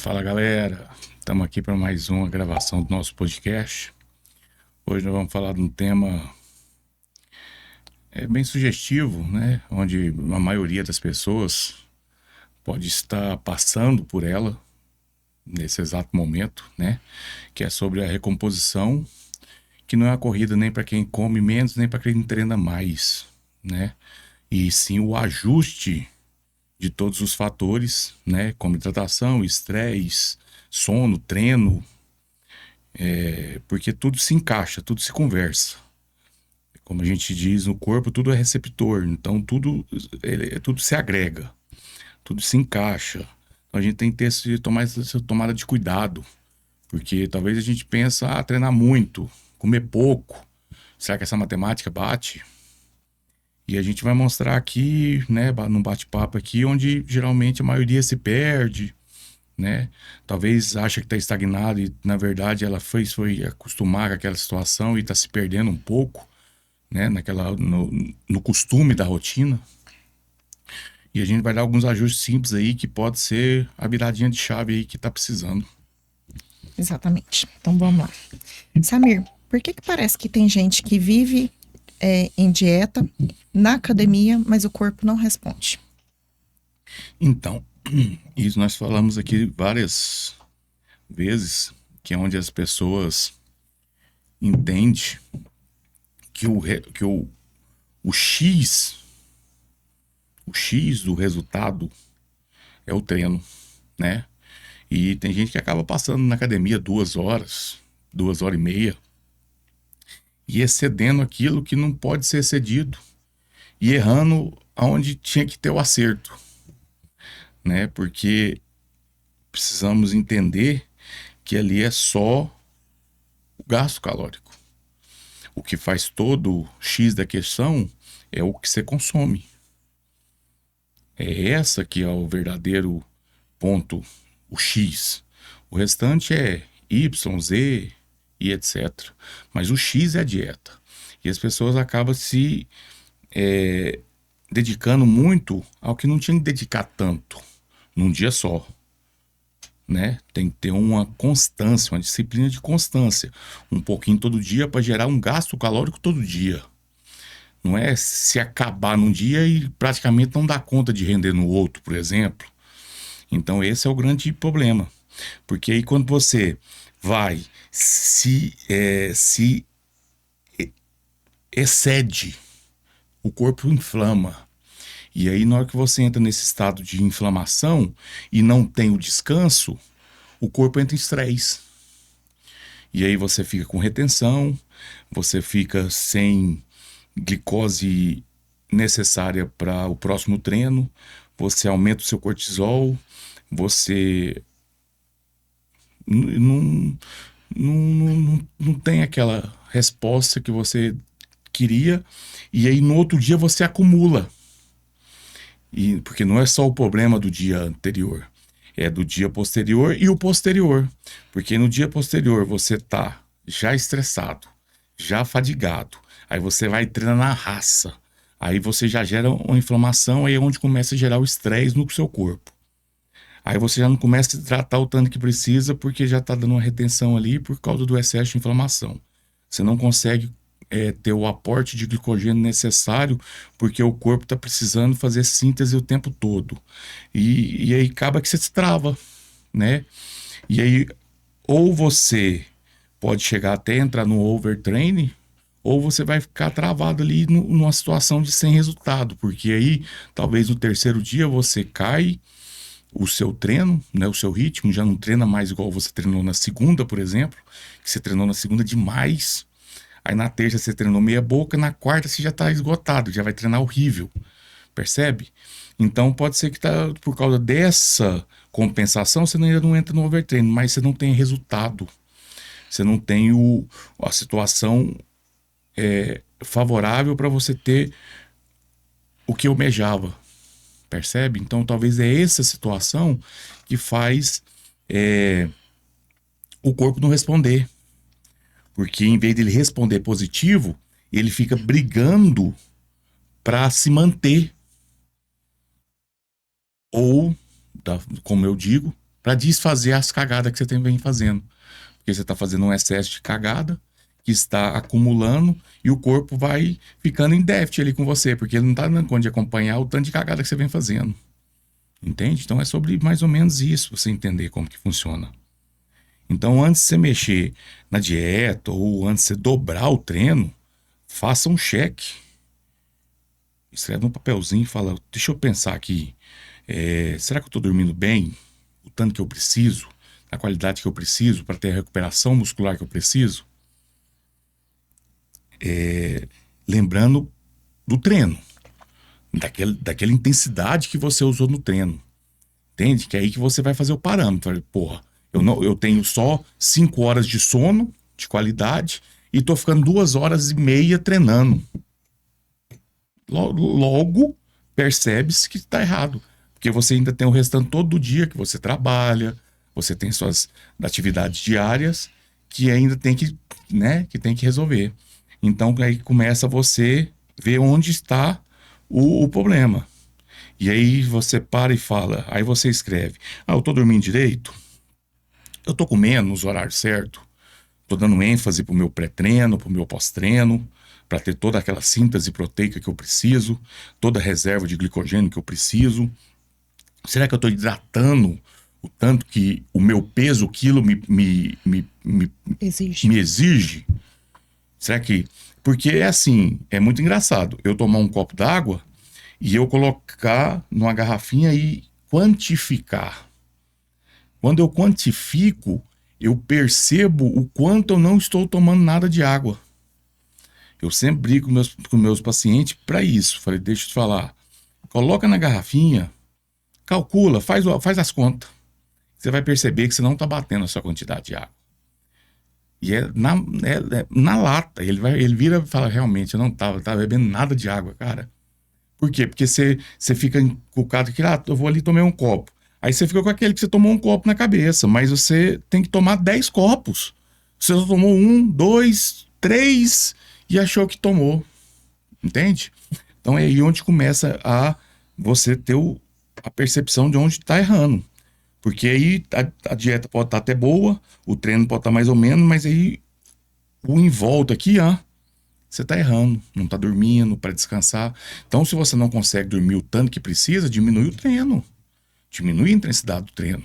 Fala galera, estamos aqui para mais uma gravação do nosso podcast. Hoje nós vamos falar de um tema bem sugestivo, né? Onde a maioria das pessoas pode estar passando por ela nesse exato momento, né? Que é sobre a recomposição, que não é uma corrida nem para quem come menos, nem para quem treina mais, né? E sim o ajuste de todos os fatores, né? Como hidratação, estresse, sono, treino, porque tudo se encaixa, tudo se conversa. Como a gente diz no corpo, tudo é receptor, então tudo se agrega, tudo se encaixa. Então a gente tem que tomar essa tomada de cuidado, porque talvez a gente pense, treinar muito, comer pouco, será que essa matemática bate? E a gente vai mostrar aqui, né, num bate-papo aqui, onde geralmente a maioria se perde, né? Talvez acha que está estagnado e, na verdade, ela foi acostumar com aquela situação e está se perdendo um pouco, né? No costume da rotina. E a gente vai dar alguns ajustes simples aí que pode ser a viradinha de chave aí que está precisando. Exatamente. Então vamos lá. Samir, por que parece que tem gente que vive em dieta, na academia, mas o corpo não responde? Então, isso nós falamos aqui várias vezes, que é onde as pessoas entendem que o X, o X do resultado é o treino, né? E tem gente que acaba passando na academia 2 horas, 2 horas e meia, e excedendo aquilo que não pode ser excedido, e errando aonde tinha que ter o acerto, né? Porque precisamos entender que ali é só o gasto calórico. O que faz todo o X da questão é o que você consome. É essa que é o verdadeiro ponto, o X. O restante é Y, Z e etc. Mas o X é a dieta. E as pessoas acabam se dedicando muito ao que não tinha que dedicar tanto num dia só, né? Tem que ter uma constância, uma disciplina de constância, um pouquinho todo dia para gerar um gasto calórico todo dia. Não é se acabar num dia e praticamente não dar conta de render no outro, por exemplo. Então esse é o grande problema, porque aí quando você vai se excede, o corpo inflama. E aí, na hora que você entra nesse estado de inflamação e não tem o descanso, o corpo entra em estresse. E aí você fica com retenção, você fica sem glicose necessária para o próximo treino, você aumenta o seu cortisol, você não, não tem aquela resposta que você queria, e aí no outro dia você acumula. E, porque não é só o problema do dia anterior, é do dia posterior e o posterior. Porque no dia posterior você tá já estressado, já fadigado, aí você vai treinar na raça, aí você já gera uma inflamação, aí é onde começa a gerar o estresse no seu corpo. Aí você já não começa a tratar o tanto que precisa, porque já tá dando uma retenção ali por causa do excesso de inflamação. Você não consegue ter o aporte de glicogênio necessário, porque o corpo está precisando fazer síntese o tempo todo. E aí acaba que você se trava, né? E aí, ou você pode chegar até entrar no overtraining, ou você vai ficar travado ali numa situação de sem resultado, porque aí talvez no terceiro dia você cai o seu treino, né, o seu ritmo, já não treina mais igual você treinou na segunda, por exemplo, que você treinou na segunda demais. Aí na terça você treinou meia boca, na quarta você já tá esgotado, já vai treinar horrível, percebe? Então pode ser que por causa dessa compensação você ainda não entra no overtraining, mas você não tem resultado, você não tem a situação favorável para você ter o que almejava, percebe? Então talvez é essa situação que faz o corpo não responder, porque em vez dele responder positivo, ele fica brigando para se manter, ou, como eu digo, para desfazer as cagadas que você vem fazendo. Porque você está fazendo um excesso de cagada que está acumulando e o corpo vai ficando em déficit ali com você, porque ele não está dando conta de acompanhar o tanto de cagada que você vem fazendo. Entende? Então é sobre mais ou menos isso, você entender como que funciona. Então, antes de você mexer na dieta ou antes de você dobrar o treino, faça um cheque. Escreve num papelzinho e fala, deixa eu pensar aqui, será que eu estou dormindo bem? O tanto que eu preciso? A qualidade que eu preciso para ter a recuperação muscular que eu preciso? Lembrando do treino, daquela intensidade que você usou no treino. Entende? Que é aí que você vai fazer o parâmetro. Porra, eu tenho só 5 horas de sono de qualidade e tô ficando 2 horas e meia treinando. Logo percebe-se que está errado. Porque você ainda tem o restante todo do dia que você trabalha, você tem suas atividades diárias que ainda tem que, né, que tem que resolver. Então aí começa você ver onde está o problema. E aí você para e fala, aí você escreve, eu tô dormindo direito? Eu tô comendo nos horários certos? Tô dando ênfase pro meu pré-treino, pro meu pós-treino, para ter toda aquela síntese proteica que eu preciso, toda a reserva de glicogênio que eu preciso? Será que eu tô hidratando o tanto que o meu peso, o quilo me exige? Será que... Porque é assim, é muito engraçado. Eu tomar um copo d'água e eu colocar numa garrafinha e quantificar. Quando eu quantifico, eu percebo o quanto eu não estou tomando nada de água. Eu sempre brigo com meus pacientes para isso. Falei, deixa eu te falar. Coloca na garrafinha, calcula, faz as contas. Você vai perceber que você não está batendo a sua quantidade de água. E é na lata. Ele vira e fala, realmente, eu não estava bebendo nada de água, cara. Por quê? Porque você fica encucado que, eu vou ali tomar um copo. Aí você fica com aquele que você tomou um copo na cabeça, mas você tem que tomar 10 copos. Você só tomou 1, 2, 3 e achou que tomou. Entende? Então é aí onde começa a você ter a percepção de onde está errando. Porque aí a dieta pode estar até boa, o treino pode estar mais ou menos, mas aí o em volta aqui, você está errando, não está dormindo para descansar. Então, se você não consegue dormir o tanto que precisa, diminui o treino. Diminui a intensidade do treino.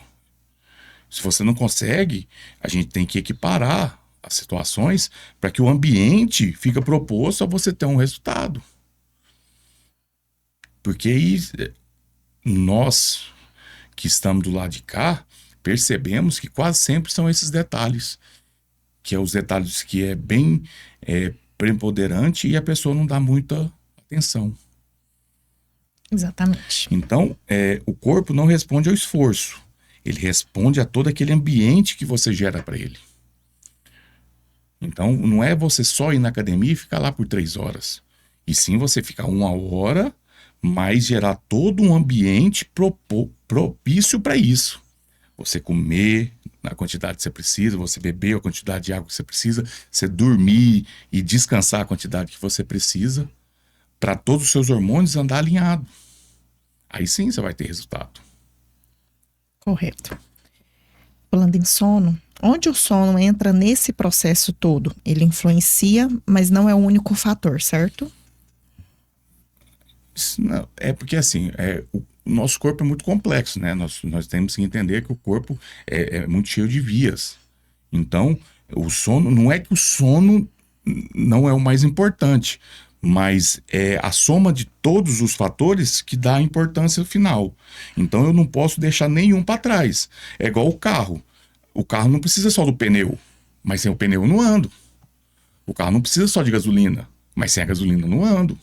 Se você não consegue, a gente tem que equiparar as situações para que o ambiente fique proposto a você ter um resultado. Porque aí nós que estamos do lado de cá percebemos que quase sempre são esses detalhes. Que é os detalhes que é bem preponderante e a pessoa não dá muita atenção. Exatamente. Então, o corpo não responde ao esforço. Ele responde a todo aquele ambiente que você gera para ele. Então, não é você só ir na academia e ficar lá por 3 horas. E sim você ficar 1 hora, mas gerar todo um ambiente propício para isso. Você comer na quantidade que você precisa, você beber a quantidade de água que você precisa, você dormir e descansar a quantidade que você precisa, para todos os seus hormônios andar alinhado. Aí sim você vai ter resultado. Correto. Falando em sono, onde o sono entra nesse processo todo? Ele influencia, mas não é o único fator, certo? Não, é porque assim, o nosso corpo é muito complexo, né? Nós temos que entender que o corpo é muito cheio de vias. Então, o sono, não é que o sono não é o mais importante, mas é a soma de todos os fatores que dá a importância final. Então, eu não posso deixar nenhum para trás. É igual o carro. O carro não precisa só do pneu, mas sem o pneu eu não ando. O carro não precisa só de gasolina, mas sem a gasolina eu não ando.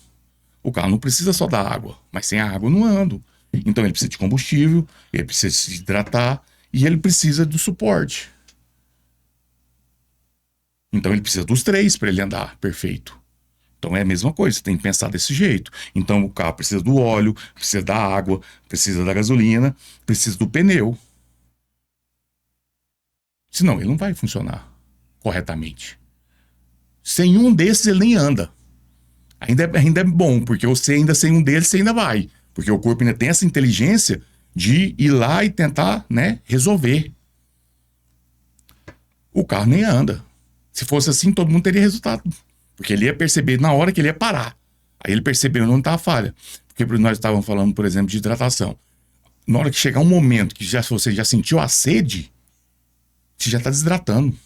O carro não precisa só da água, mas sem a água eu não ando. Então ele precisa de combustível, ele precisa se hidratar e ele precisa do suporte. Então ele precisa dos 3 para ele andar perfeito. Então é a mesma coisa, você tem que pensar desse jeito. Então o carro precisa do óleo, precisa da água, precisa da gasolina, precisa do pneu. Senão ele não vai funcionar corretamente. Sem um desses ele nem anda. Ainda é bom, porque você ainda sem um deles, você ainda vai. Porque o corpo ainda tem essa inteligência de ir lá e tentar, né, resolver. O carro nem anda. Se fosse assim, todo mundo teria resultado. Porque ele ia perceber na hora que ele ia parar. Aí ele percebeu onde estava a falha. Porque nós estávamos falando, por exemplo, de hidratação. Na hora que chegar um momento que você já sentiu a sede, você já está desidratando.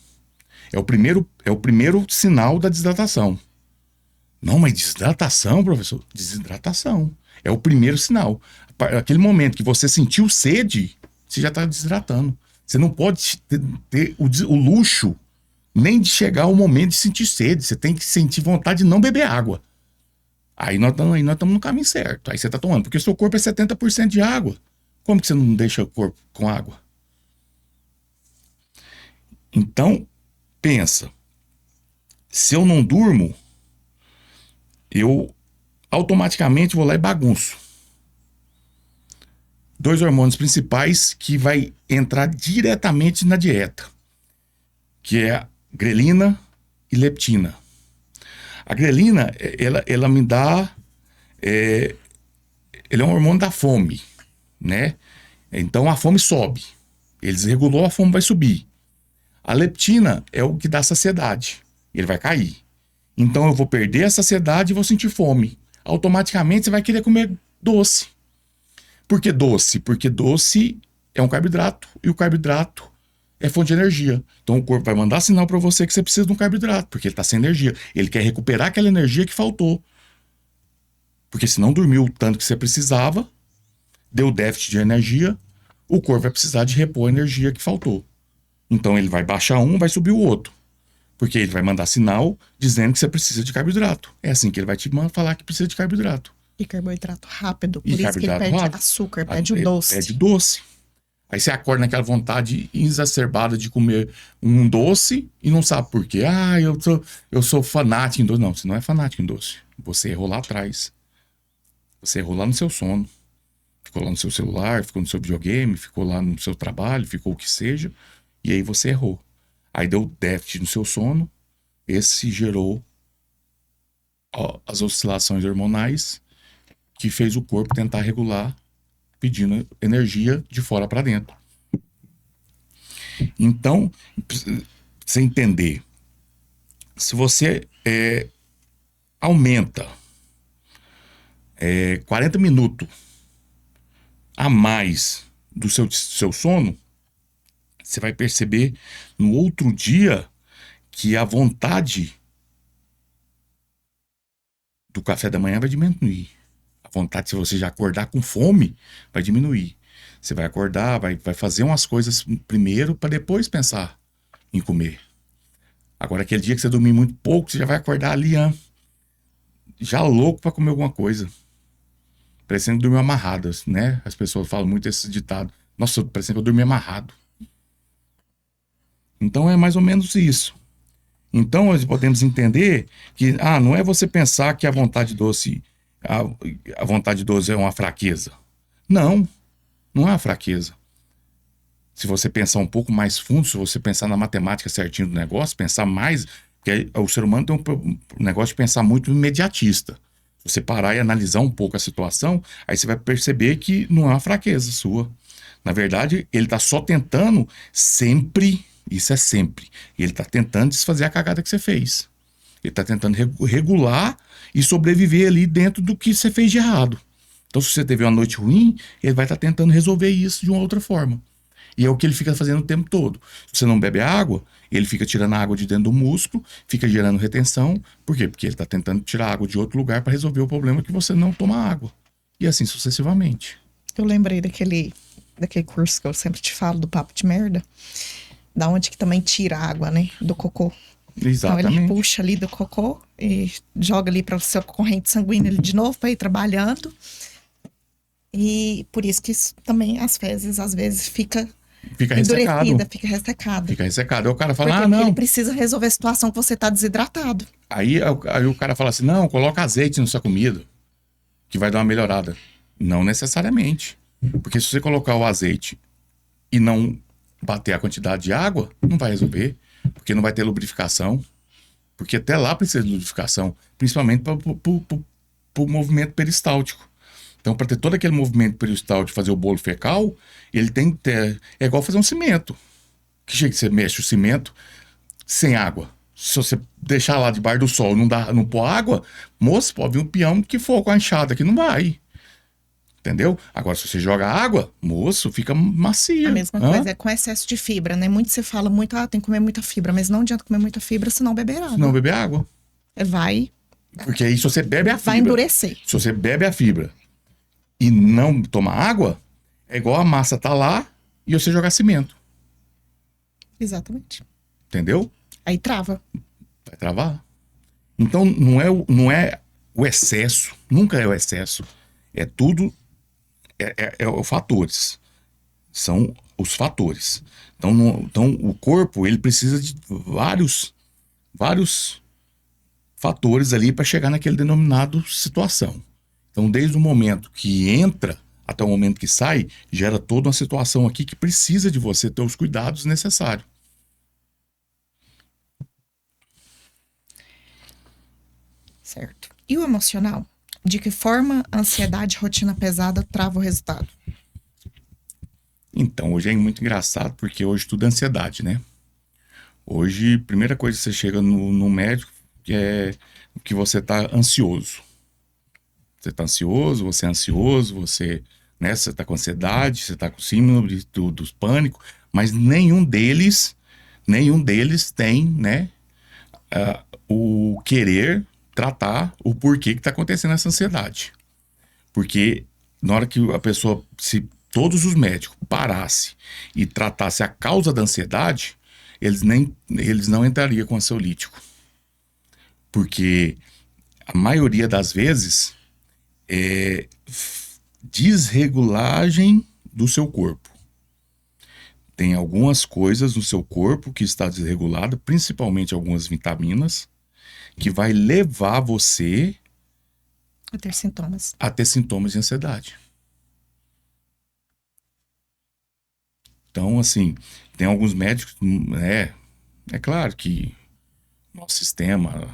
É o primeiro sinal da desidratação. Não, mas desidratação, professor? Desidratação. É o primeiro sinal. Aquele momento que você sentiu sede, você já está desidratando. Você não pode ter o luxo nem de chegar ao momento de sentir sede. Você tem que sentir vontade de não beber água. Aí nós estamos no caminho certo. Aí você está tomando. Porque o seu corpo é 70% de água. Como que você não deixa o corpo com água? Então, pensa. Se eu não durmo, eu automaticamente vou lá e bagunço. 2 hormônios principais que vai entrar diretamente na dieta, que é a grelina e leptina. A grelina, ela me dá... ele é um hormônio da fome, né? Então a fome sobe. Ele desregulou, a fome vai subir. A leptina é o que dá saciedade. Ele vai cair. Então eu vou perder a saciedade e vou sentir fome. Automaticamente você vai querer comer doce. Por que doce? Porque doce é um carboidrato e o carboidrato é fonte de energia. Então o corpo vai mandar sinal para você que você precisa de um carboidrato, porque ele está sem energia. Ele quer recuperar aquela energia que faltou. Porque se não dormiu o tanto que você precisava, deu déficit de energia, o corpo vai precisar de repor a energia que faltou. Então ele vai baixar um, vai subir o outro. Porque ele vai mandar sinal dizendo que você precisa de carboidrato. É assim que ele vai te falar que precisa de carboidrato. E carboidrato rápido. Por E isso que ele pede rápido. açúcar, pede o doce. Pede doce. Aí você acorda naquela vontade exacerbada de comer um doce e não sabe por quê. Ah, eu sou fanático em doce. Não, você não é fanático em doce. Você errou lá atrás. Você errou lá no seu sono. Ficou lá no seu celular, ficou no seu videogame, ficou lá no seu trabalho, ficou o que seja. E aí você errou. Aí deu déficit no seu sono. Esse gerou as oscilações hormonais que fez o corpo tentar regular, pedindo energia de fora para dentro. Então, você entender, se você aumenta 40 minutos a mais do seu sono, você vai perceber no outro dia que a vontade do café da manhã vai diminuir. A vontade, se você já acordar com fome, vai diminuir. Você vai acordar, vai fazer umas coisas primeiro para depois pensar em comer. Agora, aquele dia que você dormir muito pouco, você já vai acordar ali, já louco para comer alguma coisa. Parecendo que dormiu amarrado, né? As pessoas falam muito esse ditado. Nossa, parecendo que eu dormi amarrado. Então é mais ou menos isso. Então nós podemos entender que não é você pensar que a vontade doce é uma fraqueza. Não é uma fraqueza. Se você pensar um pouco mais fundo, se você pensar na matemática certinho do negócio, pensar mais, porque o ser humano tem um negócio de pensar muito imediatista. Se você parar e analisar um pouco a situação, aí você vai perceber que não é uma fraqueza sua. Na verdade, ele está só tentando sempre... Isso é sempre. Ele está tentando desfazer a cagada que você fez. Ele está tentando regular e sobreviver ali dentro do que você fez de errado. Então, se você teve uma noite ruim, ele vai estar tentando resolver isso de uma outra forma. E é o que ele fica fazendo o tempo todo. Se você não bebe água, ele fica tirando a água de dentro do músculo, fica gerando retenção. Por quê? Porque ele está tentando tirar água de outro lugar para resolver o problema que você não toma água. E assim sucessivamente. Eu lembrei daquele curso que eu sempre te falo, do papo de merda. Da onde que também tira a água, né? Do cocô. Exatamente. Então ele puxa ali do cocô e joga ali para o seu corrente sanguínea ali de novo para ir trabalhando. E por isso que também as fezes às vezes fica endurecida, fica ressecada. Fica ressecado. Aí o cara fala, porque não. ele precisa resolver a situação que você tá desidratado. Aí o cara fala assim, não, coloca azeite na sua comida, que vai dar uma melhorada. Não necessariamente. Porque se você colocar o azeite e não bater a quantidade de água, não vai resolver, porque não vai ter lubrificação, porque até lá precisa de lubrificação, principalmente para o movimento peristáltico. Então, para ter todo aquele movimento peristal de fazer o bolo fecal, ele tem que ter... É igual fazer um cimento. Que chega que você mexe o cimento sem água. Se você deixar lá debaixo do sol e não pôr água, moço, pode vir um peão que for com a enxada que não vai. Entendeu? Agora, se você joga água, moço, fica macia. A mesma coisa é com excesso de fibra, né? Muito você fala muito, tem que comer muita fibra, mas não adianta comer muita fibra se não beber água. Se não beber água. Vai. Porque aí, se você bebe a fibra... Vai endurecer. Se você bebe a fibra e não toma água, é igual a massa tá lá e você jogar cimento. Exatamente. Entendeu? Aí trava. Vai travar. Então, não é o excesso. Nunca é o excesso. É tudo... É os fatores. São os fatores. Então, o corpo, ele precisa de vários fatores ali para chegar naquele denominado situação. Então, desde o momento que entra até o momento que sai, gera toda uma situação aqui que precisa de você ter os cuidados necessários. Certo. E o emocional? De que forma a ansiedade, rotina pesada trava o resultado? Então, hoje é muito engraçado porque hoje tudo é ansiedade, né? Hoje, primeira coisa que você chega no médico é que você tá ansioso. Você tá ansioso, você é ansioso, você tá com ansiedade, você tá com síndrome dos pânico, mas nenhum deles tem, né, o querer tratar o porquê que tá acontecendo essa ansiedade. Porque na hora que a pessoa, se todos os médicos parassem e tratassem a causa da ansiedade, eles não entrariam com ansiolítico. Porque a maioria das vezes é desregulagem do seu corpo. Tem algumas coisas no seu corpo que está desregulada, principalmente algumas vitaminas, que vai levar você A ter sintomas. a ter sintomas de ansiedade. Então, assim, tem alguns médicos, é claro que nosso sistema,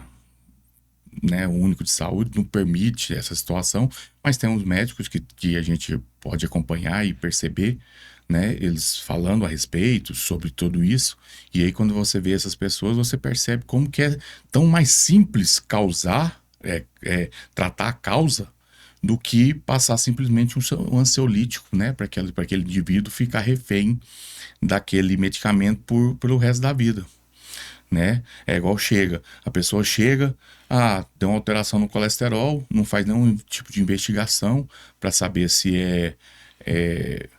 né, único de saúde não permite essa situação, mas tem uns médicos que a gente pode acompanhar e perceber, né, eles falando a respeito sobre tudo isso, e aí quando você vê essas pessoas, você percebe como que é tão mais simples tratar a causa do que passar simplesmente um ansiolítico, né, para aquele indivíduo ficar refém daquele medicamento pelo resto da vida. Né? É igual a pessoa chega, tem uma alteração no colesterol, não faz nenhum tipo de investigação para saber se é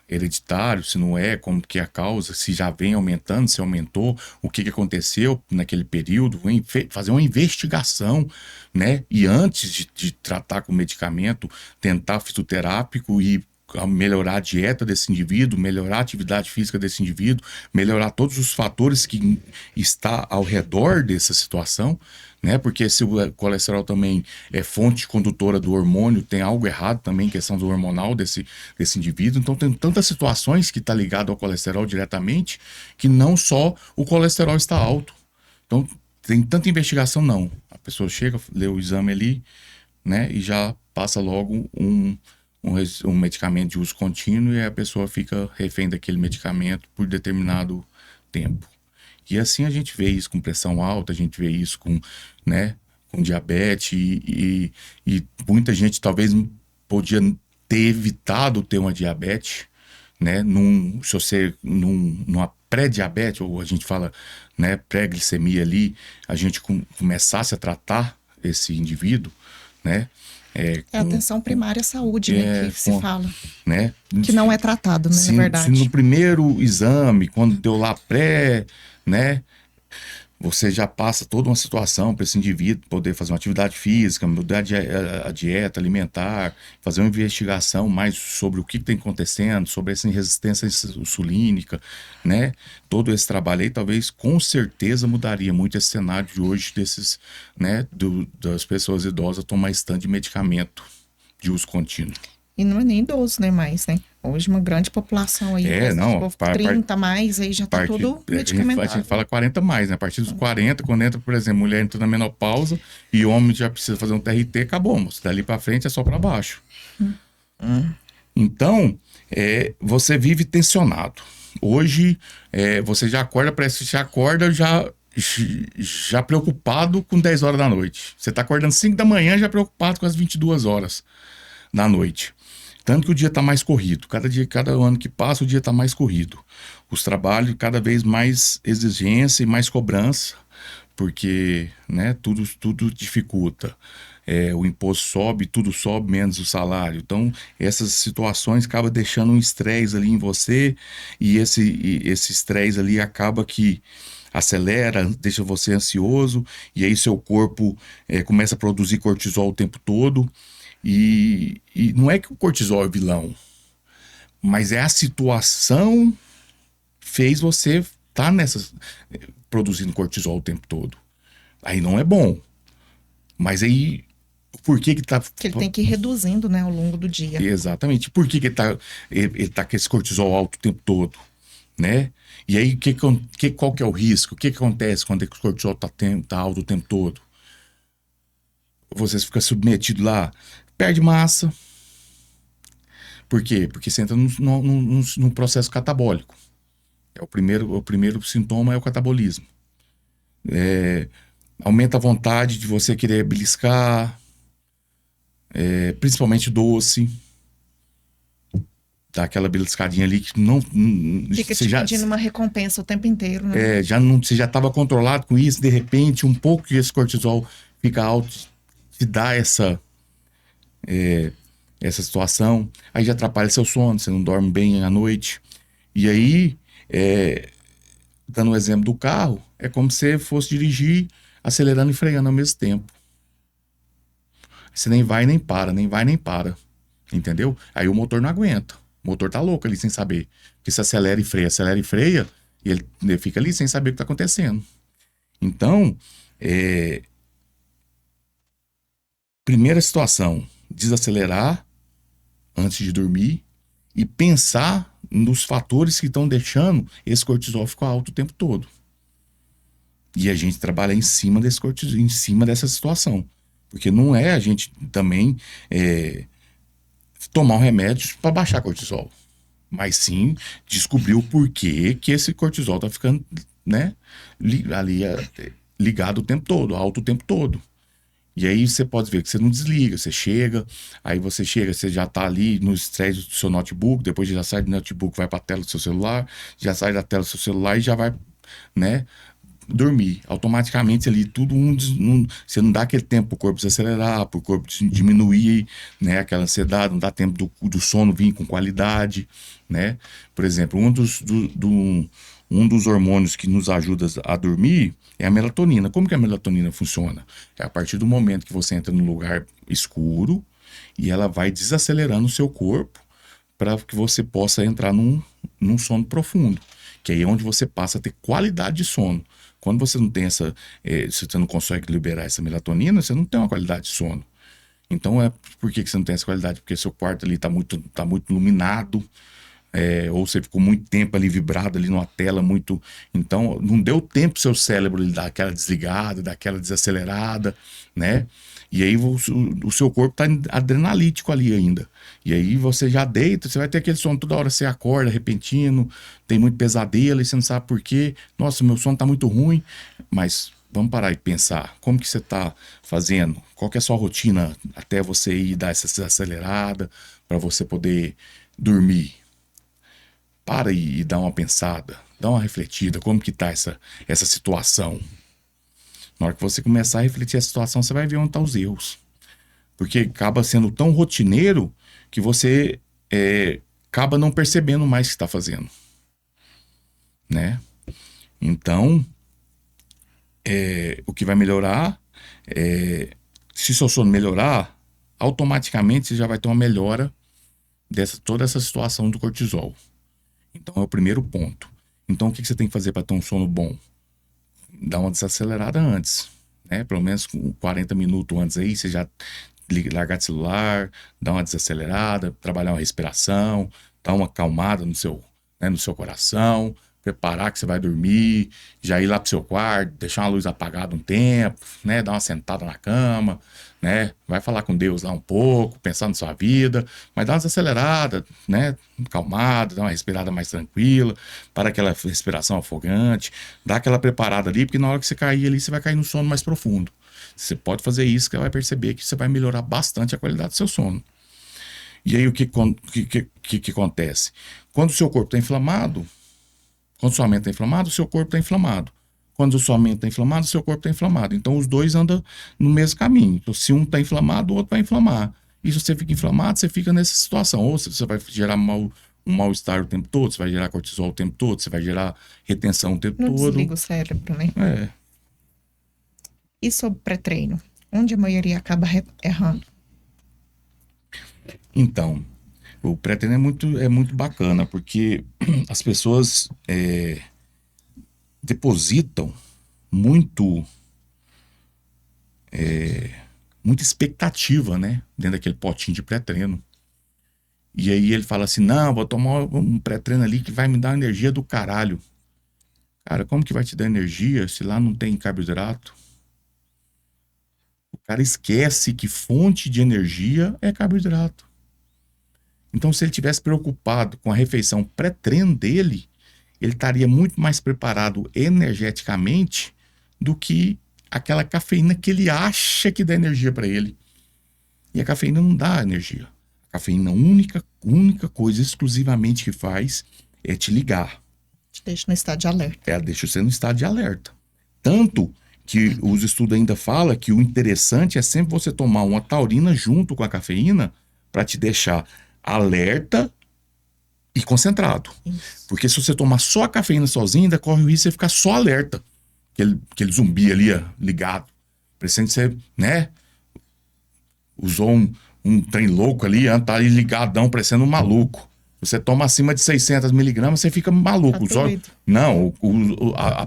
hereditário, se não é, como que é a causa, se já vem aumentando, se aumentou, o que aconteceu naquele período, fazer uma investigação, né? E antes de tratar com medicamento, tentar fitoterápico e melhorar a dieta desse indivíduo, melhorar a atividade física desse indivíduo, melhorar todos os fatores que está ao redor dessa situação, né? Porque se o colesterol também é fonte condutora do hormônio, tem algo errado também, questão do hormonal desse indivíduo. Então tem tantas situações que está ligado ao colesterol diretamente, que não só o colesterol está alto. Então tem tanta investigação, não. A pessoa chega, lê o exame ali, né? E já passa logo um medicamento de uso contínuo e a pessoa fica refém daquele medicamento por determinado tempo. E assim a gente vê isso com pressão alta, a gente vê isso com diabetes e muita gente talvez podia ter evitado ter uma diabetes, né? Se você numa pré-diabetes, ou a gente fala, né, pré-glicemia ali, a gente começasse a tratar esse indivíduo, né? Atenção primária à saúde, né, que se fala. Né? Que não é tratado, né, na verdade. Se no primeiro exame, quando deu lá pré, né, você já passa toda uma situação para esse indivíduo poder fazer uma atividade física, mudar a dieta alimentar, fazer uma investigação mais sobre o que tem acontecendo, sobre essa resistência insulínica, né? Todo esse trabalho aí, talvez, com certeza, mudaria muito esse cenário de hoje desses, né, das pessoas idosas tomar stand de medicamento de uso contínuo. E não é nem idoso, né, mais, né? Hoje uma grande população aí, 30 mais, aí já tá tudo medicamentado. A gente fala 40 mais, né? A partir dos 40, quando entra, por exemplo, mulher entra na menopausa e o homem já precisa fazer um TRT, acabou, moço. Dali pra frente é só pra baixo. Então, você vive tensionado. Hoje, você já acorda, parece que já acorda já preocupado com 10 horas da noite. Você está acordando 5 da manhã já preocupado com as 22 horas da noite. Tanto que o dia está mais corrido. Cada ano que passa, o dia está mais corrido. Os trabalhos, cada vez mais exigência e mais cobrança, porque, né, tudo dificulta. O imposto sobe, tudo sobe, menos o salário. Então, essas situações acabam deixando um estresse ali em você, e esse estresse ali acaba que acelera, deixa você ansioso, e aí seu corpo começa a produzir cortisol o tempo todo. E não é que o cortisol é vilão, mas é a situação fez você estar produzindo cortisol o tempo todo. Aí não é bom. Mas aí, por que que tá... Que ele tem que ir reduzindo, né, ao longo do dia. Exatamente. Por que que ele tá com esse cortisol alto o tempo todo, né? E aí, qual que é o risco? O que que acontece quando o cortisol tá alto o tempo todo? Você fica submetido lá, perde massa. Por quê? Porque você entra num processo catabólico. O primeiro sintoma é o catabolismo. Aumenta a vontade de você querer beliscar, principalmente doce. Dá aquela beliscadinha ali que não... Fica te pedindo uma recompensa o tempo inteiro, né? Você já estava controlado com isso, de repente, um pouco que esse cortisol fica alto, te dá essa situação. Aí já atrapalha seu sono, você não dorme bem à noite. E aí, dando o exemplo do carro, é como se você fosse dirigir acelerando e freando ao mesmo tempo. Você nem vai nem para, nem vai nem para. Entendeu? Aí o motor não aguenta. O motor tá louco ali sem saber. Porque se acelera e freia, e ele fica ali sem saber o que tá acontecendo. Então, primeira situação, desacelerar antes de dormir e pensar nos fatores que estão deixando esse cortisol ficar alto o tempo todo. E a gente trabalha em cima desse cortisol, em cima dessa situação. Porque não é a gente também tomar um remédio para baixar cortisol. Mas sim descobrir o porquê que esse cortisol tá ficando, né, ligado o tempo todo, alto o tempo todo. E aí você pode ver que você não desliga, você chega, você já tá ali no estresse do seu notebook, depois já sai do notebook, vai para a tela do seu celular, já sai da tela do seu celular e já vai, né, dormir. Automaticamente ali tudo você não dá aquele tempo pro corpo desacelerar, pro corpo diminuir, né, aquela ansiedade, não dá tempo do sono vir com qualidade, né? Por exemplo, um dos hormônios que nos ajuda a dormir é a melatonina. Como que a melatonina funciona? É a partir do momento que você entra num lugar escuro e ela vai desacelerando o seu corpo para que você possa entrar num sono profundo, que aí é onde você passa a ter qualidade de sono. Quando você não tem se você não consegue liberar essa melatonina, você não tem uma qualidade de sono. Então, por que você não tem essa qualidade? Porque seu quarto ali tá muito iluminado, ou você ficou muito tempo ali vibrado ali numa tela muito... Então, não deu tempo pro seu cérebro ele dar aquela desligada, dar aquela desacelerada, né? E aí o seu corpo tá adrenalítico ali ainda. E aí você já deita, você vai ter aquele sono toda hora, você acorda repentino, tem muito pesadelo e você não sabe por quê. Nossa, meu sono tá muito ruim. Mas vamos parar e pensar, como que você tá fazendo? Qual que é a sua rotina até você ir dar essa desacelerada para você poder dormir? Para e dá uma pensada, dá uma refletida, como que tá essa situação. Na hora que você começar a refletir a situação, você vai ver onde estão os erros. Porque acaba sendo tão rotineiro que você acaba não percebendo mais o que está fazendo. Né? Então, o que vai melhorar, se seu sono melhorar, automaticamente você já vai ter uma melhora toda essa situação do cortisol. Então, é o primeiro ponto. Então, o que você tem que fazer para ter um sono bom? Dá uma desacelerada antes, né? Pelo menos 40 minutos antes aí, você já largar de celular, dar uma desacelerada, trabalhar uma respiração, dar uma acalmada no seu coração, preparar que você vai dormir, já ir lá pro seu quarto, deixar uma luz apagada um tempo, né? Dar uma sentada na cama, né? Vai falar com Deus lá um pouco, pensar na sua vida, mas dá uma desacelerada, né? Calmada, dá uma respirada mais tranquila, para aquela respiração afogante, dá aquela preparada ali, porque na hora que você cair ali, você vai cair no sono mais profundo. Você pode fazer isso, que você vai perceber que você vai melhorar bastante a qualidade do seu sono. E aí o que acontece? Quando o seu corpo está inflamado, quando sua mente está inflamada, o seu corpo está inflamado. Quando sua mente está inflamada, o seu corpo está inflamado. Então os dois andam no mesmo caminho. Então, se um está inflamado, o outro vai inflamar. E se você fica inflamado, você fica nessa situação. Ou você vai gerar um mal-estar o tempo todo, você vai gerar cortisol o tempo todo, você vai gerar retenção o tempo Não todo. desliga o cérebro, né? É. E sobre pré-treino? Onde a maioria acaba errando? Então, o pré-treino é muito bacana, porque as pessoas depositam muita expectativa, né? Dentro daquele potinho de pré-treino. E aí ele fala assim, não, vou tomar um pré-treino ali que vai me dar energia do caralho. Cara, como que vai te dar energia se lá não tem carboidrato? O cara esquece que fonte de energia é carboidrato. Então, se ele tivesse preocupado com a refeição pré-treino dele, ele estaria muito mais preparado energeticamente do que aquela cafeína que ele acha que dá energia para ele. E a cafeína não dá energia. A cafeína, a única coisa exclusivamente que faz é te ligar. Te deixa no estado de alerta. Ela deixa você no estado de alerta. Tanto que os estudos ainda falam que o interessante é sempre você tomar uma taurina junto com a cafeína para te deixar alerta e concentrado. Isso. Porque se você tomar só a cafeína sozinha, ainda corre o risco de você ficar só alerta. Aquele zumbi ali, ligado. Parecendo que você, né? Usou um trem louco ali, tá ali ligadão, parecendo um maluco. Você toma acima de 600 miligramas, você fica maluco. Tá doido. Não, a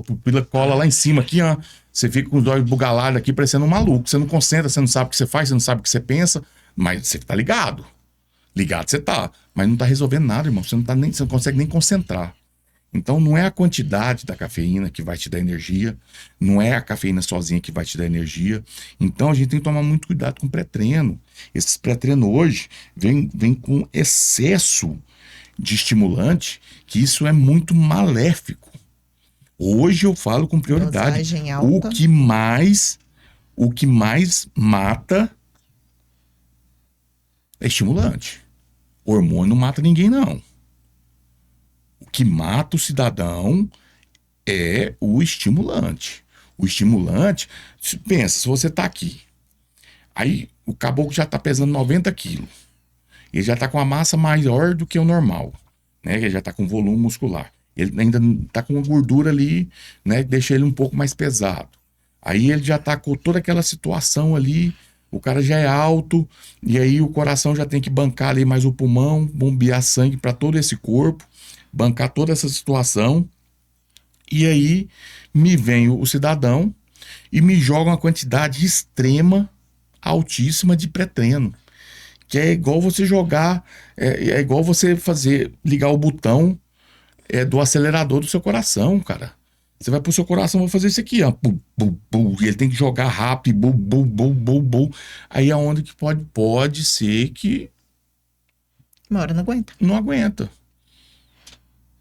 pupila cola lá em cima aqui, ó. Você fica com os olhos bugalados aqui, parecendo um maluco. Você não concentra, você não sabe o que você faz, você não sabe o que você pensa, mas você tá ligado. Ligado você tá, mas não tá resolvendo nada, irmão. Você não consegue nem concentrar. Então não é a quantidade da cafeína que vai te dar energia, não é a cafeína sozinha que vai te dar energia. Então a gente tem que tomar muito cuidado com o pré-treino. Esses pré-treino hoje vem com excesso de estimulante, que isso é muito maléfico. Hoje eu falo com prioridade. Dosagem alta. O que mais mata é estimulante. Hormônio não mata ninguém, não. O que mata o cidadão é o estimulante. O estimulante, pensa, se você tá aqui, aí o caboclo já tá pesando 90 quilos, ele já tá com a massa maior do que o normal, né? Ele já tá com volume muscular. Ele ainda tá com uma gordura ali, né? Que deixa ele um pouco mais pesado. Aí ele já tá com toda aquela situação ali, o cara já é alto, e aí o coração já tem que bancar ali mais o pulmão, bombear sangue para todo esse corpo, bancar toda essa situação. E aí me vem o cidadão e me joga uma quantidade extrema, altíssima de pré-treino. Que é igual você jogar, é igual você ligar o botão do acelerador do seu coração, cara. Você vai pro seu coração, vou fazer isso aqui, ó. Bum, bum, bum, e ele tem que jogar rápido, bum, bum, bum, bum, bum. Aí é onde que pode ser que Uma hora não aguenta. não aguenta.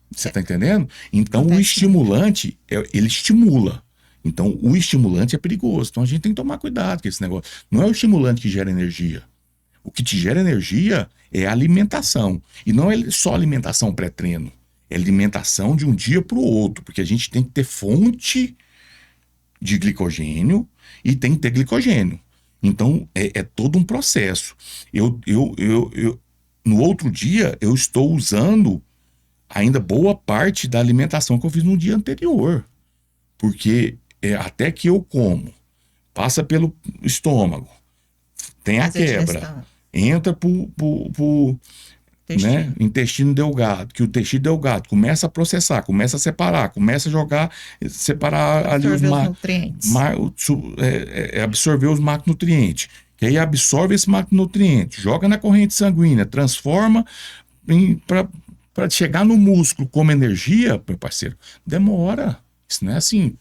Você tá entendendo? Então Acontece o estimulante, ele estimula. Então o estimulante é perigoso. Então a gente tem que tomar cuidado com esse negócio. Não é o estimulante que gera energia. O que te gera energia é a alimentação. E não é só alimentação pré-treino. É alimentação de um dia para o outro, porque a gente tem que ter fonte de glicogênio e tem que ter glicogênio. Então, é todo um processo. No outro dia, eu estou usando ainda boa parte da alimentação que eu fiz no dia anterior. Porque até que eu como, passa pelo estômago, tem a quebra, entra pro né? Intestino delgado, que o intestino delgado começa a processar, começa a separar, começa a jogar, separar ali os nutrientes. Absorver os macronutrientes, que aí absorve esse macronutriente, joga na corrente sanguínea, transforma para chegar no músculo como energia, meu parceiro, demora. Isso não é assim.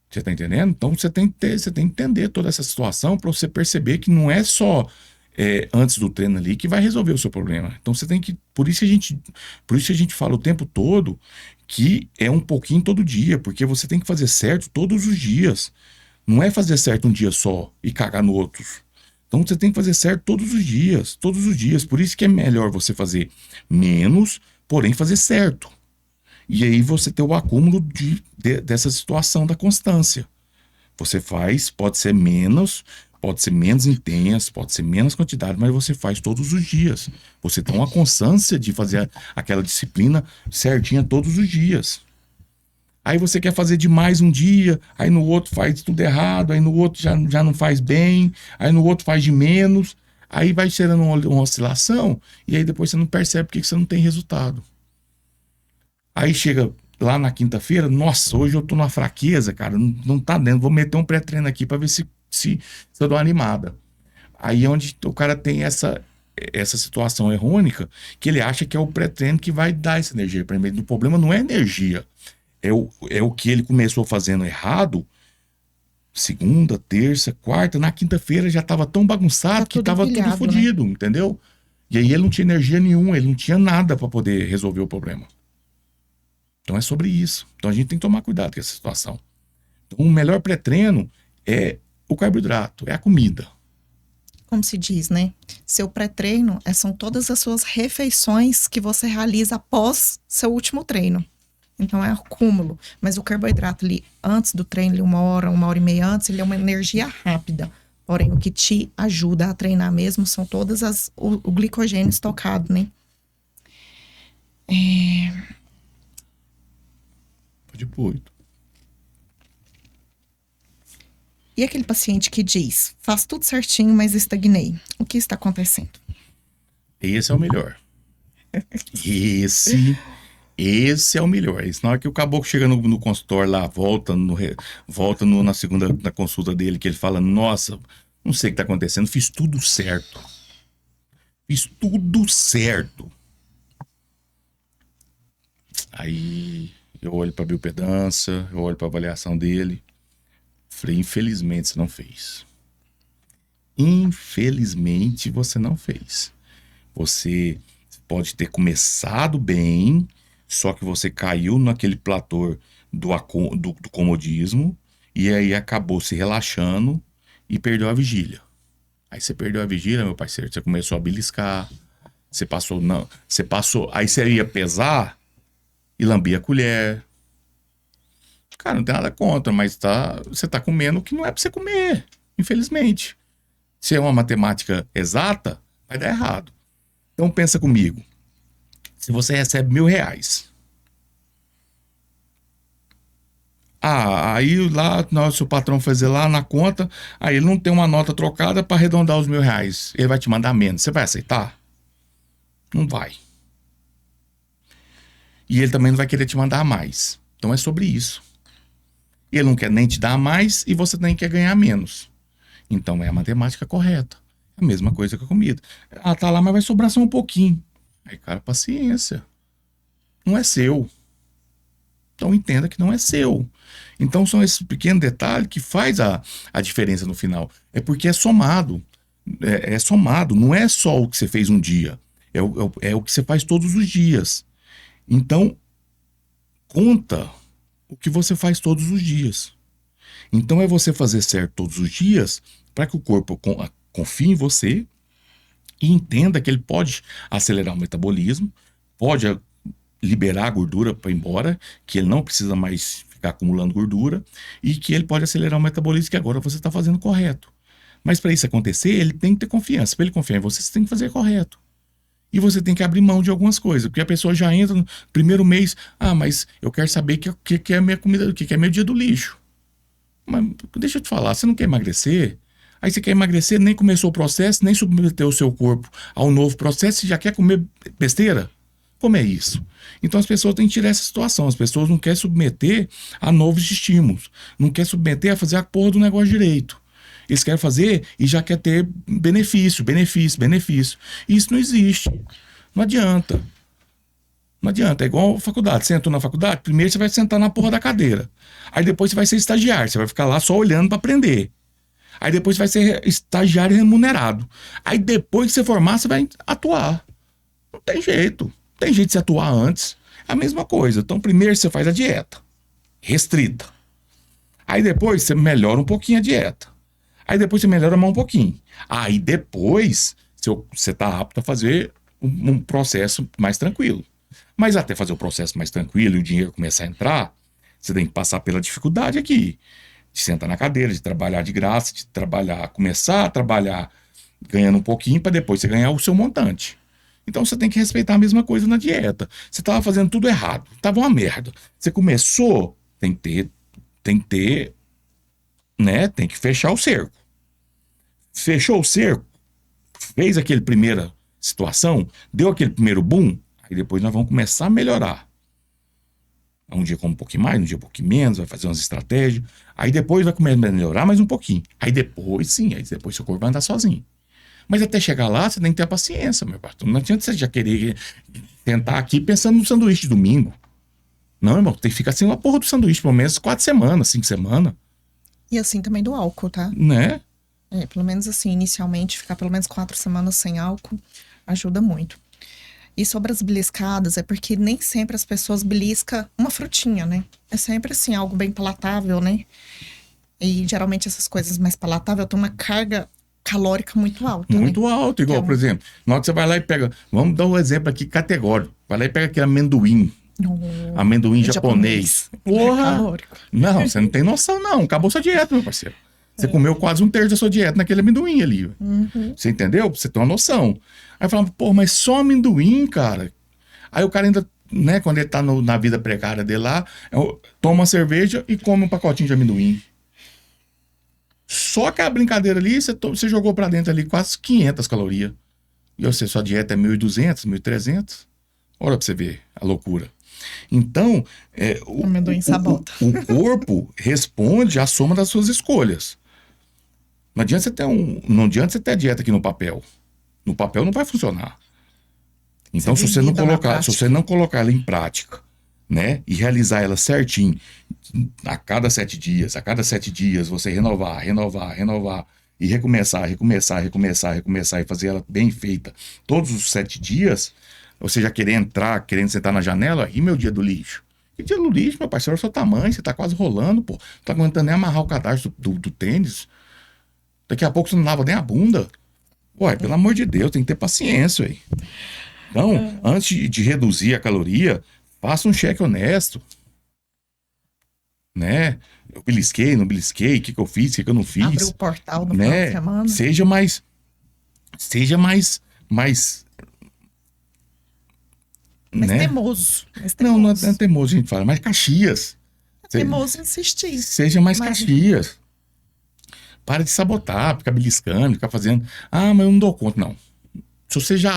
Você tá entendendo? Então você tem que entender toda essa situação para você perceber que não é só antes do treino ali que vai resolver o seu problema. Então você tem que. Por isso que a gente fala o tempo todo que é um pouquinho todo dia, porque você tem que fazer certo todos os dias. Não é fazer certo um dia só e cagar no outro. Então você tem que fazer certo todos os dias, todos os dias. Por isso que é melhor você fazer menos, porém fazer certo. E aí você ter o acúmulo dessa situação da constância. Você faz, pode ser menos intenso, pode ser menos quantidade, mas você faz todos os dias. Você tem uma constância de fazer aquela disciplina certinha todos os dias. Aí você quer fazer demais um dia, aí no outro faz tudo errado, aí no outro já não faz bem, aí no outro faz de menos, aí vai gerando uma oscilação, e aí depois você não percebe porque você não tem resultado. Aí chega lá na quinta-feira, nossa, hoje eu tô numa fraqueza, cara, não tá dentro, vou meter um pré-treino aqui pra ver se eu dou uma animada. Aí é onde o cara tem essa situação errônica, que ele acha que é o pré-treino que vai dar essa energia pra ele. O problema não é energia, é o que ele começou fazendo errado, segunda, terça, quarta, na quinta-feira já tava tão bagunçado que tava tudo fodido, né? Entendeu? E aí ele não tinha energia nenhuma, ele não tinha nada pra poder resolver o problema. Então é sobre isso. Então a gente tem que tomar cuidado com essa situação. Então, o melhor pré-treino é o carboidrato, é a comida. Como se diz, né? Seu pré-treino são todas as suas refeições que você realiza após seu último treino. Então é acúmulo. Mas o carboidrato ali, antes do treino, ali, uma hora e meia antes, ele é uma energia rápida. Porém, o que te ajuda a treinar mesmo são todas o glicogênio estocado, né? Pode pôr. E aquele paciente que diz, faz tudo certinho, mas estagnei. O que está acontecendo? Esse é o melhor. Esse é o melhor. Na hora que o caboclo chega no consultório lá, volta na segunda na consulta dele, que ele fala, nossa, não sei o que está acontecendo, fiz tudo certo. Fiz tudo certo. Aí eu olho para a biopedância, eu olho para a avaliação dele. Falei, infelizmente você não fez. Infelizmente você não fez. Você pode ter começado bem, só que você caiu naquele platô do comodismo e aí acabou se relaxando e perdeu a vigília. Aí você perdeu a vigília, meu parceiro, você começou a beliscar, você passou, aí você ia pesar e lambia a colher. Cara, não tem nada contra, mas você tá comendo o que não é pra você comer, infelizmente. Se é uma matemática exata, vai dar errado. Então pensa comigo. Se você recebe R$1.000. Aí lá, se o patrão fazer lá na conta, aí ele não tem uma nota trocada para arredondar os R$1.000. Ele vai te mandar menos. Você vai aceitar? Não vai. E ele também não vai querer te mandar mais. Então é sobre isso. Ele não quer nem te dar mais e você nem quer ganhar menos. Então é a matemática correta. É a mesma coisa que a comida. Tá lá, mas vai sobrar só um pouquinho. Aí, cara, paciência. Não é seu. Então entenda que não é seu. Então são esses pequenos detalhes que faz a diferença no final. É porque é somado. É somado. Não é só o que você fez um dia. É o que você faz todos os dias. Então, conta o que você faz todos os dias. Então é você fazer certo todos os dias para que o corpo confie em você e entenda que ele pode acelerar o metabolismo, pode liberar a gordura para ir embora, que ele não precisa mais ficar acumulando gordura e que ele pode acelerar o metabolismo que agora você está fazendo correto. Mas para isso acontecer, ele tem que ter confiança. Para ele confiar em você, você tem que fazer correto. E você tem que abrir mão de algumas coisas, porque a pessoa já entra no primeiro mês, mas eu quero saber o que é a minha comida, o que é meu dia do lixo. Mas deixa eu te falar, você não quer emagrecer? Aí você quer emagrecer, nem começou o processo, nem submeteu o seu corpo ao novo processo e já quer comer besteira? Como é isso? Então as pessoas têm que tirar essa situação, as pessoas não querem submeter a novos estímulos, não querem submeter a fazer a porra do negócio direito. Eles querem fazer e já quer ter benefício. E isso não existe. Não adianta. Não adianta. É igual a faculdade. Você entrou na faculdade, primeiro você vai sentar na porra da cadeira. Aí depois você vai ser estagiário. Você vai ficar lá só olhando para aprender. Aí depois você vai ser estagiário remunerado. Aí depois que você formar, você vai atuar. Não tem jeito. Não tem jeito de você atuar antes. É a mesma coisa. Então primeiro você faz a dieta. Restrita. Aí depois você melhora um pouquinho a dieta. Aí depois você melhora mais um pouquinho. Aí depois você está apto a fazer um processo mais tranquilo. Mas até fazer o processo mais tranquilo e o dinheiro começar a entrar, você tem que passar pela dificuldade aqui. De sentar na cadeira, de trabalhar de graça, de trabalhar, começar a trabalhar ganhando um pouquinho para depois você ganhar o seu montante. Então você tem que respeitar a mesma coisa na dieta. Você estava fazendo tudo errado, estava uma merda. Você começou, tem que ter, né? Tem que fechar o cerco. Fechou o cerco, fez aquele primeira situação, deu aquele primeiro boom, aí depois nós vamos começar a melhorar. Um dia come um pouquinho mais, um dia um pouquinho menos, vai fazer umas estratégias, aí depois vai começar a melhorar mais um pouquinho. Aí depois, sim, aí depois seu corpo vai andar sozinho. Mas até chegar lá, você tem que ter paciência, meu pastor. Não adianta você já querer tentar aqui pensando no sanduíche de domingo. Não, irmão, tem que ficar assim uma porra do sanduíche, pelo menos 4 semanas, 5 semanas. E assim também do álcool, tá? Né? Pelo menos assim, inicialmente, ficar pelo menos 4 semanas sem álcool ajuda muito. E sobre as beliscadas, é porque nem sempre as pessoas beliscam uma frutinha, né? É sempre assim, algo bem palatável, né? E geralmente essas coisas mais palatáveis têm uma carga calórica muito alta. Muito alto, igual, por exemplo, na hora que você vai lá e pega, vamos dar um exemplo aqui categórico. Vai lá e pega aquele amendoim. Amendoim japonês. Porra! Calórico. Não, você não tem noção, não. Acabou sua dieta, meu parceiro. Você comeu quase 1/3 da sua dieta naquele amendoim ali. Você entendeu? Pra você ter uma noção. Aí falava, pô, mas só amendoim, cara. Aí o cara ainda, né, quando ele tá na vida precária dele lá, toma uma cerveja e come um pacotinho de amendoim. Só aquela brincadeira ali, você jogou pra dentro ali quase 500 calorias. E você, sua dieta é 1.200, 1.300. Olha pra você ver a loucura. Então, o amendoim sabota. O corpo responde à soma das suas escolhas. Não adianta você ter a dieta aqui no papel. No papel não vai funcionar. Então, se você não colocar ela em prática, né, e realizar ela certinho, a cada 7 dias, você renovar, e recomeçar e fazer ela bem feita todos os 7 dias, você já querendo sentar na janela, e meu dia do lixo? Que dia do lixo, meu parceiro? É o seu tamanho, você tá quase rolando, pô. Não tá aguentando nem amarrar o cadarço do tênis. Daqui a pouco você não lava nem a bunda. Ué, pelo amor de Deus, tem que ter paciência aí. Então, antes de reduzir a caloria, faça um cheque honesto. Né? Eu belisquei, não belisquei, o que eu fiz, o que eu não fiz. Abre o portal no né? final de semana. Seja mais né? Teimoso. Não é teimoso, a gente fala, mas Caxias. Teimoso insistir. Seja mais Caxias. Para de sabotar, ficar beliscando, ficar fazendo. Ah, mas eu não dou conta, não. Se você já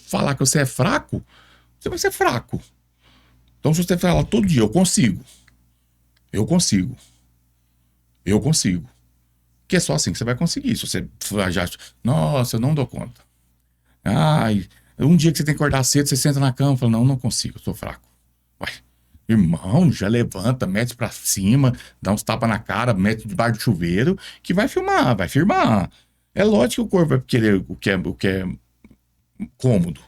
falar que você é fraco, você vai ser fraco. Então, se você falar todo dia, eu consigo. Que é só assim que você vai conseguir. Se você já, nossa, eu não dou conta. Ai, um dia que você tem que acordar cedo, você senta na cama e fala, não consigo, eu sou fraco. Ué, irmão, já levanta, mete pra cima, dá uns tapas na cara, mete debaixo do chuveiro, que vai firmar. É lógico que o corpo vai querer o que é cômodo.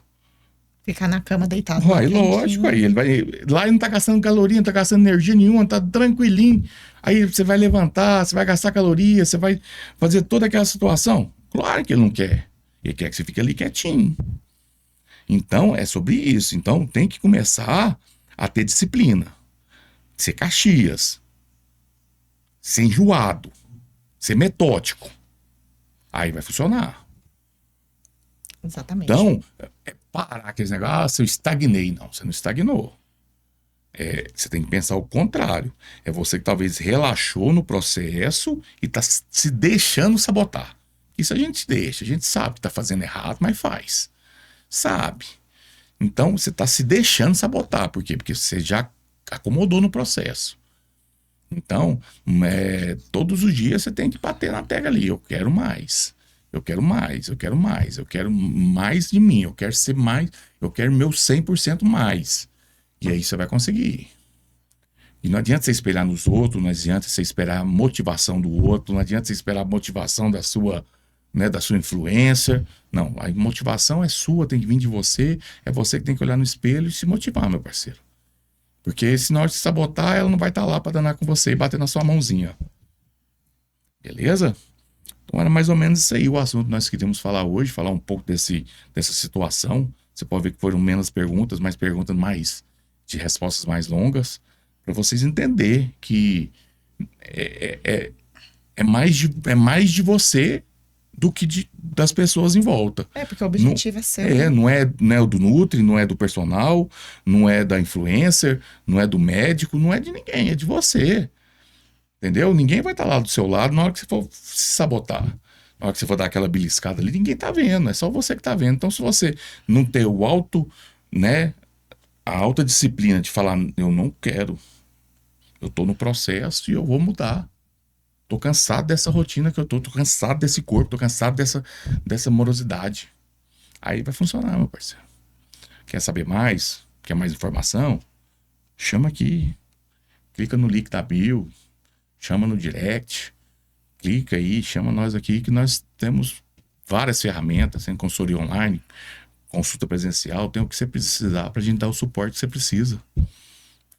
Ficar na cama deitado. Ué, lógico, aí ele vai. Lá ele não tá gastando caloria, não tá gastando energia nenhuma, tá tranquilinho. Aí você vai levantar, você vai gastar caloria, você vai fazer toda aquela situação. Claro que ele não quer. Ele quer que você fique ali quietinho. Então, é sobre isso. Então, tem que começar a ter disciplina. Ser Caxias. Ser enjoado. Ser metódico. Aí vai funcionar. Exatamente. Então, parar aqueles negócios, eu estagnei. Não, você não estagnou. Você tem que pensar o contrário. É você que talvez relaxou no processo e está se deixando sabotar. Isso a gente deixa, a gente sabe que está fazendo errado, mas faz. Sabe? Então, você está se deixando sabotar. Por quê? Porque você já acomodou no processo. Então, todos os dias você tem que bater na tecla ali. Eu quero mais. Eu quero mais, eu quero mais, eu quero mais de mim, eu quero ser mais, eu quero meu 100% mais. E aí você vai conseguir. E não adianta você esperar nos outros, não adianta você esperar a motivação do outro, não adianta você esperar a motivação da sua, né, da sua influência. Não, a motivação é sua, tem que vir de você, é você que tem que olhar no espelho e se motivar, meu parceiro. Porque se na hora de se sabotar, ela não vai estar lá para danar com você e bater na sua mãozinha. Beleza? Então era mais ou menos isso aí o assunto que nós queríamos falar hoje, falar um pouco dessa situação. Você pode ver que foram menos perguntas, mas perguntas mais de respostas mais longas, para vocês entenderem que é mais de você do que das pessoas em volta. Porque o objetivo é seu. Não é do Nutri, não é do personal, não é da influencer, não é do médico, não é de ninguém, é de você. Entendeu? Ninguém vai estar lá do seu lado na hora que você for se sabotar. Na hora que você for dar aquela beliscada ali, ninguém tá vendo, é só você que tá vendo. Então, se você não ter o alto, né, a alta disciplina de falar, eu não quero, eu tô no processo e eu vou mudar. Tô cansado dessa rotina que eu tô cansado desse corpo, tô cansado dessa morosidade. Aí vai funcionar, meu parceiro. Quer saber mais? Quer mais informação? Chama aqui. Clica no link da bio. Chama no direct. Clica aí, chama nós aqui que nós temos várias ferramentas, tem consultoria online, consulta presencial, tem o que você precisar pra gente dar o suporte que você precisa.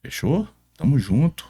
Fechou? Tamo junto.